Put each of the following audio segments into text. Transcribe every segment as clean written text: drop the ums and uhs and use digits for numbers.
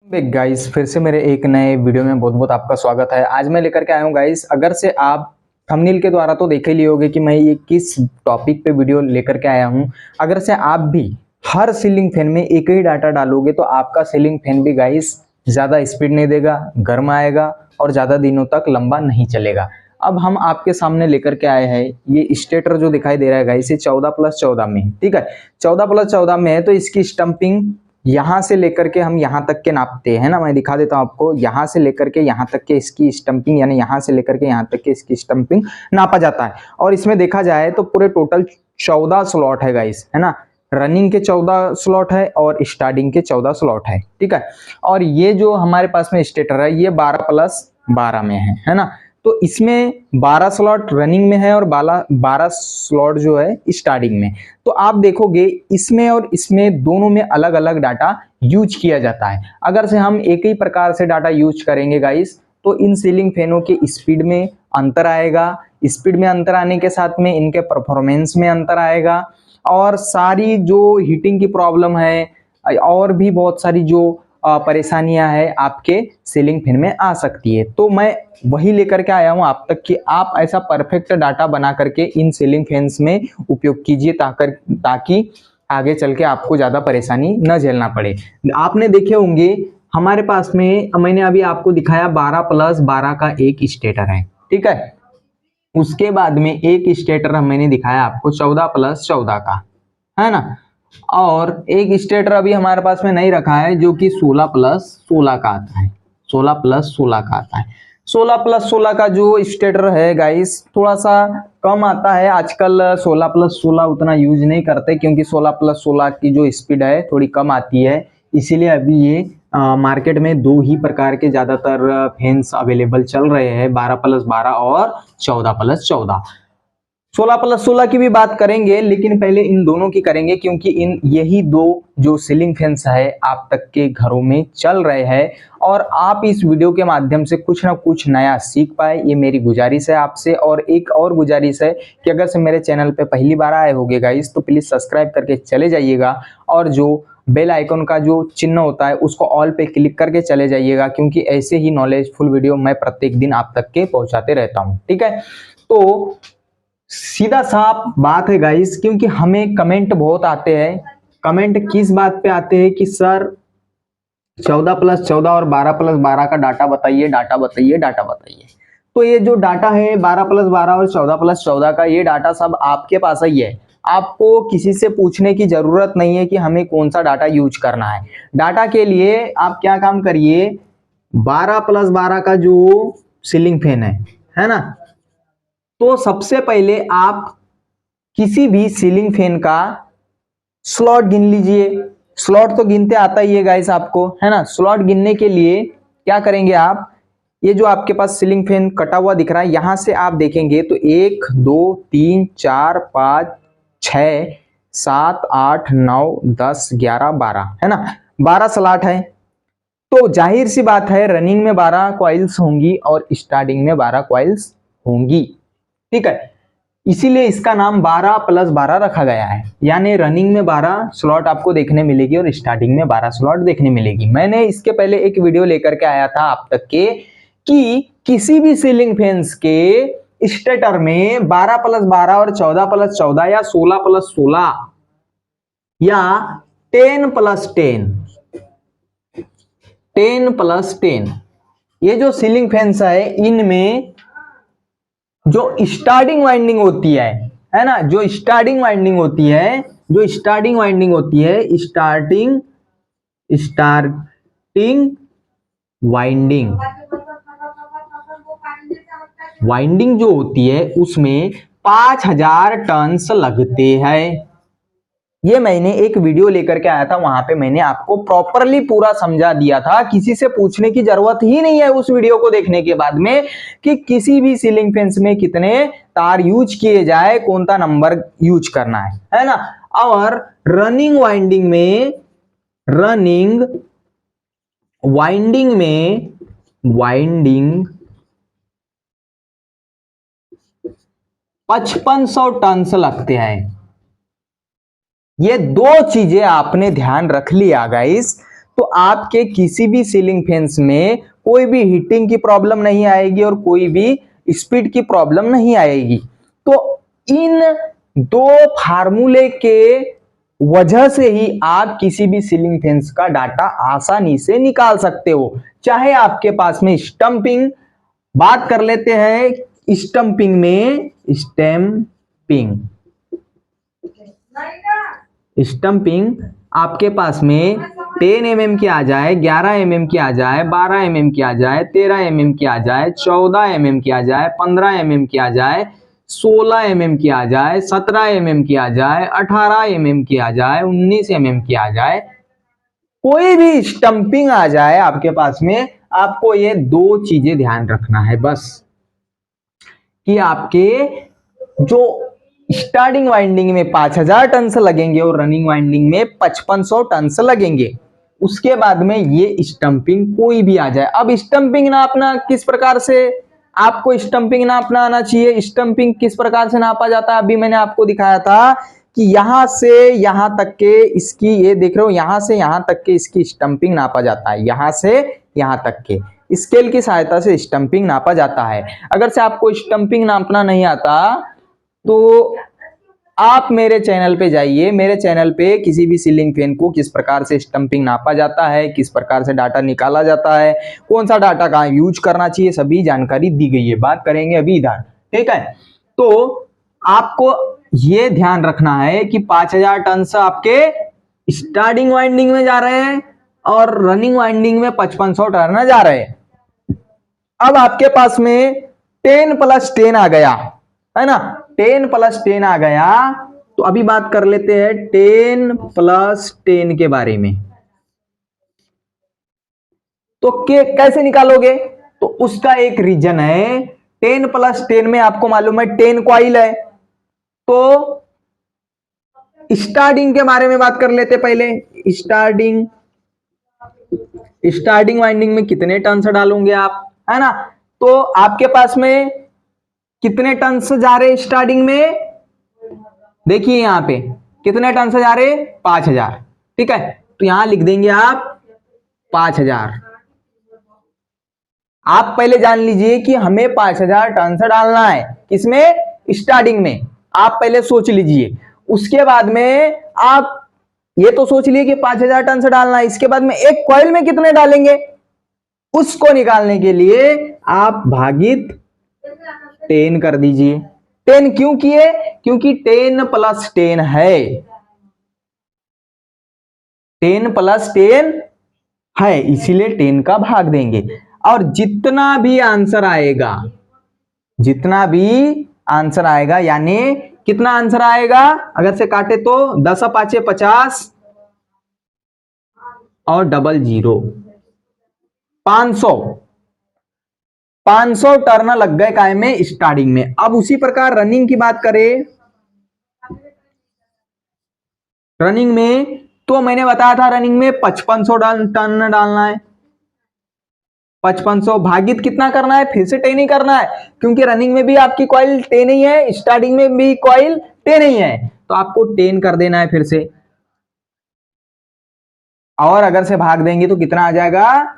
Guys फिर से मेरे एक नए वीडियो में बहुत बहुत आपका स्वागत है। आज मैं लेकर के आया हूँ गाइस, अगर से आप थंबनेल के द्वारा तो देख ही लिए होगे कि मैं ये किस टॉपिक पे वीडियो लेकर के आया हूँ। अगर से आप भी हर सीलिंग फैन में एक ही डाटा डालोगे तो आपका सीलिंग फैन भी गाइस ज़्यादा स्पीड नहीं देगा, गर्म आएगा और ज़्यादा दिनों तक लंबा नहीं चलेगा। अब हम आपके सामने लेकर के आए हैं ये स्टेटर जो दिखाई दे रहा है गाइस, ये 14+14 में है। ठीक है, 14+14 में है तो इसकी स्टंपिंग यहाँ से लेकर के हम यहाँ तक के नापते हैं ना। मैं दिखा देता हूँ आपको, यहाँ से लेकर के यहाँ तक के इसकी स्टंपिंग, यानी यहाँ से लेकर के यहाँ तक के इसकी स्टंपिंग नापा जाता है। और इसमें देखा जाए तो पूरे टोटल 14 स्लॉट है गाइस, है ना। रनिंग के 14 स्लॉट है और स्टार्टिंग के 14 स्लॉट है। ठीक है, और ये जो हमारे पास में स्टेटर है ये 12+12 में है ना। तो इसमें 12 स्लॉट रनिंग में है और 12 स्लॉट जो है स्टार्टिंग में। तो आप देखोगे इसमें और इसमें दोनों में अलग अलग डाटा यूज किया जाता है। अगर से हम एक ही प्रकार से डाटा यूज करेंगे गाइस तो इन सीलिंग फैनों के स्पीड में अंतर आएगा। स्पीड में अंतर आने के साथ में इनके परफॉर्मेंस में अंतर आएगा और सारी जो हीटिंग की प्रॉब्लम है और भी बहुत सारी जो परेशानियां है आपके सीलिंग फैन में आ सकती है। तो मैं वही लेकर के आया हूं आप तक कि आप ऐसा परफेक्ट डाटा बना करके इन सीलिंग फैंस में उपयोग कीजिए ताकि आगे चल के आपको ज्यादा परेशानी न झेलना पड़े। आपने देखे होंगे हमारे पास में, मैंने अभी आपको दिखाया 12+12 का एक स्टेटर है। ठीक है, उसके बाद में एक स्टेटर मैंने दिखाया आपको 14+14 का, है ना। और एक स्टेटर अभी हमारे पास में नहीं रखा है जो कि 16+16 का आता है। 16+16 का आता है। 16+16 का जो स्टेटर है गाइस थोड़ा सा कम आता है आजकल। 16+16 उतना यूज नहीं करते क्योंकि 16+16 की जो स्पीड है थोड़ी कम आती है। इसीलिए अभी ये मार्केट में दो ही प्रकार के ज्यादातर फैंस अवेलेबल चल रहे हैं, 12+12 और 14+14। 16+16 की भी बात करेंगे लेकिन पहले इन दोनों की करेंगे क्योंकि इन यही दो जो सीलिंग फैंस है आप तक के घरों में चल रहे हैं और आप इस वीडियो के माध्यम से कुछ ना कुछ नया सीख पाए, ये मेरी गुजारिश है आपसे। और एक और गुजारिश है कि अगर से मेरे चैनल पे पहली बार आए होगे गाइस तो प्लीज सब्सक्राइब करके चले जाइएगा और जो बेल आइकन का जो चिन्ह होता है उसको ऑल पे क्लिक करके चले जाइएगा क्योंकि ऐसे ही नॉलेजफुल वीडियो मैं प्रत्येक दिन आप तक के पहुंचाते रहता हूं। ठीक है, तो सीधा साफ बात है गाइस, क्योंकि हमें कमेंट बहुत आते हैं। कमेंट किस बात पे आते हैं कि सर 14+14 और 12+12 का डाटा बताइए, डाटा बताइए, डाटा बताइए। तो ये जो डाटा है 12+12 और 14+14 का, ये डाटा सब आपके पास ही है। आपको किसी से पूछने की जरूरत नहीं है कि हमें कौन सा डाटा यूज करना है। डाटा के लिए आप क्या काम करिए, 12+12 का जो सीलिंग फैन है ना, तो सबसे पहले आप किसी भी सीलिंग फैन का स्लॉट गिन लीजिए। स्लॉट तो गिनते आता ही है गाइस आपको, है ना। स्लॉट गिनने के लिए क्या करेंगे आप, ये जो आपके पास सीलिंग फैन कटा हुआ दिख रहा है यहां से आप देखेंगे तो 1 2 3 4 5 6 7 8 9 10 11 12, है ना। 12 स्लॉट है तो जाहिर सी बात है रनिंग में 12 कॉइल्स होंगी और स्टार्टिंग में 12 कॉइल्स होंगी। ठीक है, इसीलिए इसका नाम 12+12 रखा गया है। यानी रनिंग में 12 स्लॉट आपको देखने मिलेगी और स्टार्टिंग में 12 स्लॉट देखने मिलेगी। मैंने इसके पहले एक वीडियो लेकर के आया था आप तक के कि किसी भी सीलिंग फैंस के स्टेटर में 12+12 और 14+14 या 16+16 या 10+10, 10+10 ये जो सीलिंग फैंस है इनमें जो स्टार्टिंग वाइंडिंग होती है ना, जो स्टार्टिंग वाइंडिंग होती है, जो स्टार्टिंग वाइंडिंग होती है, स्टार्टिंग वाइंडिंग, वाइंडिंग जो होती है उसमें 5000 टर्न्स लगते हैं। ये मैंने एक वीडियो लेकर के आया था, वहां पे मैंने आपको प्रॉपरली पूरा समझा दिया था। किसी से पूछने की जरूरत ही नहीं है उस वीडियो को देखने के बाद में कि किसी भी सीलिंग फैंस में कितने तार यूज किए जाए, कौन सा नंबर यूज करना है ना। और रनिंग वाइंडिंग में, रनिंग वाइंडिंग में, वाइंडिंग 5500 टर्न्स लगते हैं। ये दो चीजें आपने ध्यान रख लिया गाइस तो आपके किसी भी सीलिंग फैंस में कोई भी हीटिंग की प्रॉब्लम नहीं आएगी और कोई भी स्पीड की प्रॉब्लम नहीं आएगी। तो इन दो फार्मूले के वजह से ही आप किसी भी सीलिंग फैंस का डाटा आसानी से निकाल सकते हो। चाहे आपके पास में स्टंपिंग, बात कर लेते हैं स्टंपिंग में, स्टंपिंग आपके पास में 10 mm की आ जाए, 11 mm की आ जाए, 12 mm की आ जाए, 13 mm की आ जाए, 14 mm की आ जाए, 15 mm की आ जाए, 16 mm की आ जाए, 17 mm की आ जाए, 18 mm की आ जाए, 19 mm की आ जाए, कोई भी स्टंपिंग आ जाए आपके पास में, आपको ये दो चीजें ध्यान रखना है बस, कि आपके जो स्टार्टिंग वाइंडिंग में 5000 टन से लगेंगे और रनिंग वाइंडिंग में 5500 टन से लगेंगे। उसके बाद में ये स्टंपिंग कोई भी आ जाए। अब स्टंपिंग नापना किस प्रकार से, आपको स्टंपिंग नापना आना चाहिए। स्टंपिंग किस प्रकार से नापा जाता है, अभी मैंने आपको दिखाया था कि यहां से यहां तक के इसकी, ये देख रहे हो, यहां से यहां तक के इसकी स्टंपिंग नापा जाता है। यहां से यहां तक के स्केल की सहायता से स्टंपिंग नापा जाता है। अगर से आपको स्टंपिंग नापना नहीं आता तो आप मेरे चैनल पे जाइए, मेरे चैनल पे किसी भी सीलिंग फैन को किस प्रकार से स्टंपिंग नापा जाता है, किस प्रकार से डाटा निकाला जाता है, कौन सा डाटा कहाँ यूज करना चाहिए, सभी जानकारी दी गई है। बात करेंगे अभी इधर, ठीक है। तो आपको ये ध्यान रखना है कि 5000 टन से आपके स्टार्टिंग वाइंडिंग में जा रहे हैं और रनिंग वाइंडिंग में 5500 टन जा रहे हैं। अब आपके पास में 10 + 10 आ गया है ना, 10 + 10 आ गया। तो अभी बात कर लेते हैं 10 + 10 के बारे में। तो कैसे निकालोगे, तो उसका एक रीजन है। 10 + 10 में आपको मालूम है 10 कॉइल है। तो स्टार्टिंग के बारे में बात कर लेते पहले। स्टार्टिंग वाइंडिंग में कितने टन से डालोगे आप, है ना। तो आपके पास में कितने टन से जा रहे स्टार्टिंग में, देखिए यहां पे कितने टन से जा रहे, 5000, ठीक है। तो यहां लिख देंगे आप 5000। आप पहले जान लीजिए कि हमें 5000 टन से डालना है, किसमें, स्टार्टिंग में। आप पहले सोच लीजिए। उसके बाद में आप ये तो सोच लिए कि 5000 टन से डालना है, इसके बाद में एक कॉइल में कितने डालेंगे, उसको निकालने के लिए आप भागित 10 कर दीजिए। 10 क्यों किए, क्योंकि 10 + 10 है, 10 + 10 है, इसीलिए 10 का भाग देंगे। और जितना भी आंसर आएगा, जितना भी आंसर आएगा, यानी कितना आंसर आएगा, अगर से काटे तो 10 × 5 = 50 और 00 500 टर्न लग गए काय में, स्टार्टिंग में। अब उसी प्रकार रनिंग की बात करें, रनिंग में तो मैंने बताया था रनिंग में 5500 टन डालना है। 5500 भागित कितना करना है, फिर से 10 ही करना है, क्योंकि रनिंग में भी आपकी कॉइल 10 ही है, स्टार्टिंग में भी कॉइल 10 ही है, तो आपको 10 कर देना है फिर से। और अगर से भाग देंगे तो कितना आ जाएगा,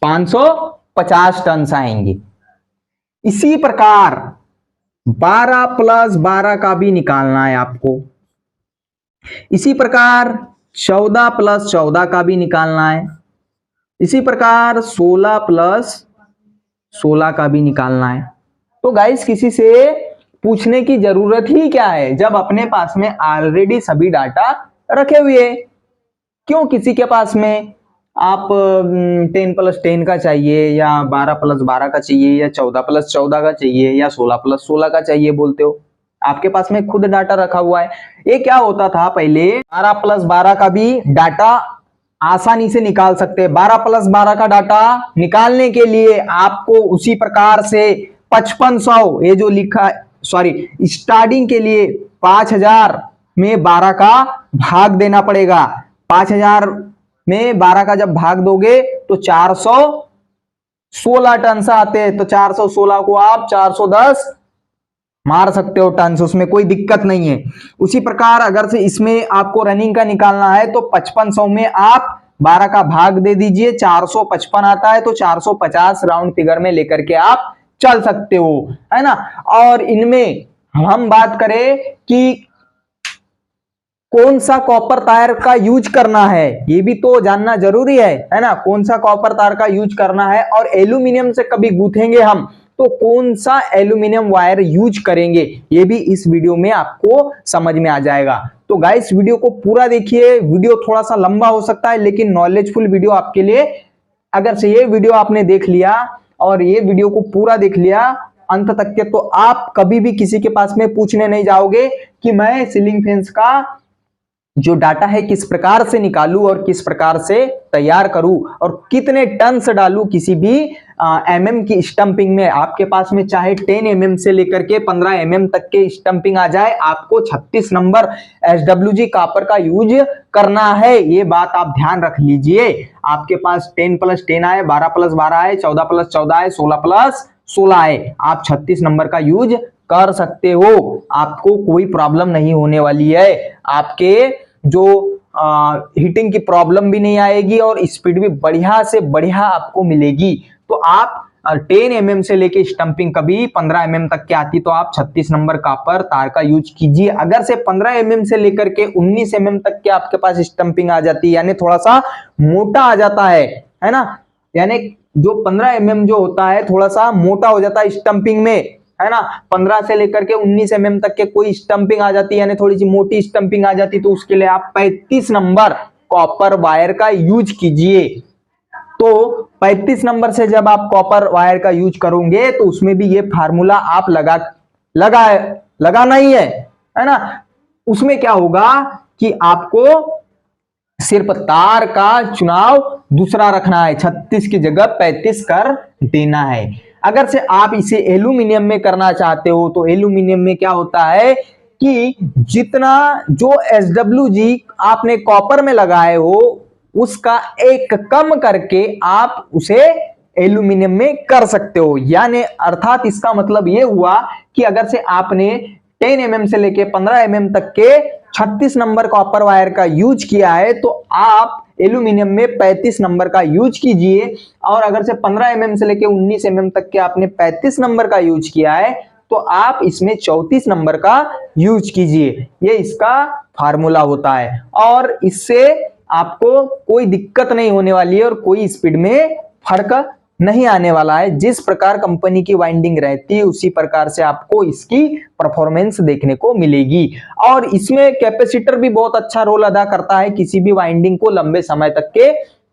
550 टन आएंगे। इसी प्रकार 12 + 12 का भी निकालना है आपको। इसी प्रकार 14 + 14 का भी निकालना है। इसी प्रकार 16 + 16 का भी निकालना है। तो गाइस किसी से पूछने की जरूरत ही क्या है, जब अपने पास में ऑलरेडी सभी डाटा रखे हुए। क्यों किसी के पास में आप 10 + 10 का चाहिए, या 12 + 12 का चाहिए, या 14 + 14 का चाहिए, या 16 + 16 का चाहिए बोलते हो। आपके पास में खुद डाटा रखा हुआ है। ये क्या होता था पहले, 12 + 12 का भी डाटा आसानी से निकाल सकते हैं। 12 + 12 का डाटा निकालने के लिए आपको उसी प्रकार से 5500, ये जो लिखा, सॉरी, स्टार्टिंग के लिए 5000 में 12 का भाग देना पड़ेगा। 5000 में 12 का जब भाग दोगे तो 416 टन से आते हैं। तो 416 को आप 410 मार सकते हो टर्न्स, उसमें कोई दिक्कत नहीं है। उसी प्रकार अगर से इसमें आपको रनिंग का निकालना है तो 5500 में आप 12 का भाग दे दीजिए, 455 आता है, तो 450 राउंड फिगर में लेकर के आप चल सकते हो, है ना। और इनमें हम बात करें कि कौन सा कॉपर तार का यूज करना है, ये भी तो जानना जरूरी है ना। कौन सा कॉपर तार का यूज करना है, और एल्यूमिनियम से कभी गूंथेंगे हम तो कौन सा एल्यूमिनियम वायर यूज करेंगे, ये भी इस वीडियो में आपको समझ में आ जाएगा। तो गाइस वीडियो को पूरा देखिए, वीडियो थोड़ा सा लंबा हो सकता है लेकिन नॉलेजफुल वीडियो आपके लिए। अगर से ये वीडियो आपने देख लिया और ये वीडियो को पूरा देख लिया अंत तक के, तो आप कभी भी किसी के पास में पूछने नहीं जाओगे कि मैं सीलिंग फैंस का जो डाटा है किस प्रकार से निकालूं और किस प्रकार से तैयार करूं और कितने टन से डालूं किसी भी एमएम की स्टंपिंग में। आपके पास में चाहे 10 mm से लेकर के 15 mm तक के स्टंपिंग आ जाए, आपको 36 नंबर SWG कॉपर का यूज करना है। ये बात आप ध्यान रख लीजिए। आपके पास 10+10 आए, 12+12 आए, 14+14 आए, 16+16 आए, आप 36 नंबर का यूज कर सकते हो। आपको कोई प्रॉब्लम नहीं होने वाली है, आपके जो हीटिंग की प्रॉब्लम भी नहीं आएगी और स्पीड भी बढ़िया से बढ़िया आपको मिलेगी। तो आप 10 mm से लेके स्टंपिंग कभी 15 mm तक के आती तो आप 36 नंबर कॉपर तार का यूज कीजिए। अगर से 15 mm से लेकर के 19 mm तक के आपके पास स्टंपिंग आ जाती है, यानी थोड़ा सा मोटा आ जाता है ना, यानी जो 15 mm जो होता है थोड़ा सा मोटा हो जाता है स्टंपिंग में, है ना। 15 से लेकर के 19 mm तक के कोई स्टंपिंग आ जाती है, यानी थोड़ी सी मोटी स्टंपिंग आ जाती, तो उसके लिए आप 35 नंबर कॉपर वायर का यूज कीजिए। तो 35 नंबर से जब आप कॉपर वायर का यूज करोगे तो उसमें भी ये फार्मूला आप लगाना ही है ना। उसमें क्या होगा कि आपको सिर्फ तार का चुनाव दूसरा रखना है, 36 की जगह 35 कर देना है। अगर से आप इसे एल्यूमिनियम में करना चाहते हो तो एल्यूमिनियम में क्या होता है कि जितना जो SWG आपने कॉपर में लगाए हो उसका एक कम करके आप उसे एल्यूमिनियम में कर सकते हो। यानी अर्थात इसका मतलब यह हुआ कि अगर से आपने 10 mm से लेके 15 mm तक के 36 नंबर कॉपर वायर का यूज किया है तो आप एल्यूमिनियम में 35 नंबर का यूज कीजिए। और अगर से 15 mm से लेके 19 mm तक के आपने 35 नंबर का यूज किया है तो आप इसमें 34 नंबर का यूज कीजिए। ये इसका फार्मूला होता है और इससे आपको कोई दिक्कत नहीं होने वाली है और कोई स्पीड में फर्क नहीं आने वाला है। जिस प्रकार कंपनी की वाइंडिंग रहती है उसी प्रकार से आपको इसकी परफॉर्मेंस देखने को मिलेगी। और इसमें कैपेसिटर भी बहुत अच्छा रोल अदा करता है किसी भी वाइंडिंग को लंबे समय तक के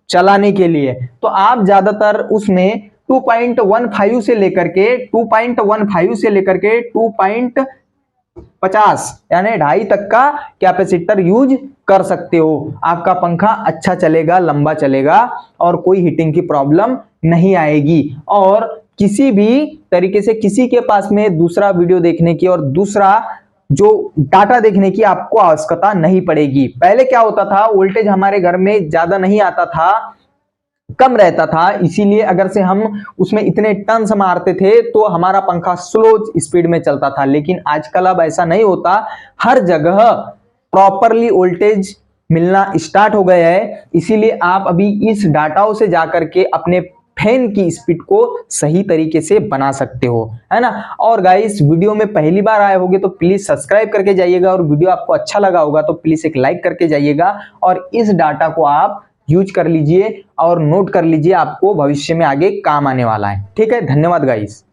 चलाने के लिए। तो आप ज्यादातर उसमें 2.15 से लेकर के 2.50 यानी 2.5 तक का कैपेसिटर यूज कर सकते हो। आपका पंखा अच्छा चलेगा, लंबा चलेगा और कोई हीटिंग की प्रॉब्लम नहीं आएगी। और किसी भी तरीके से किसी के पास में दूसरा वीडियो देखने की और दूसरा जो डाटा देखने की आपको आवश्यकता नहीं पड़ेगी। पहले क्या होता था, वोल्टेज हमारे घर में ज्यादा नहीं आता था, कम रहता था, इसीलिए अगर से हम उसमें इतने टर्न्स मारते थे तो हमारा पंखा स्लो स्पीड में चलता था। लेकिन आजकल अब ऐसा नहीं होता, हर जगह प्रॉपरली वोल्टेज मिलना स्टार्ट हो गया है। इसीलिए आप अभी इस डाटाओं से जाकर के अपने फैन की स्पीड को सही तरीके से बना सकते हो, है ना। और गाइस वीडियो में पहली बार आए होगे तो प्लीज सब्सक्राइब करके जाइएगा और वीडियो आपको अच्छा लगा होगा तो प्लीज एक लाइक करके जाइएगा और इस डाटा को आप यूज कर लीजिए और नोट कर लीजिए, आपको भविष्य में आगे काम आने वाला है। ठीक है, धन्यवाद गाइस।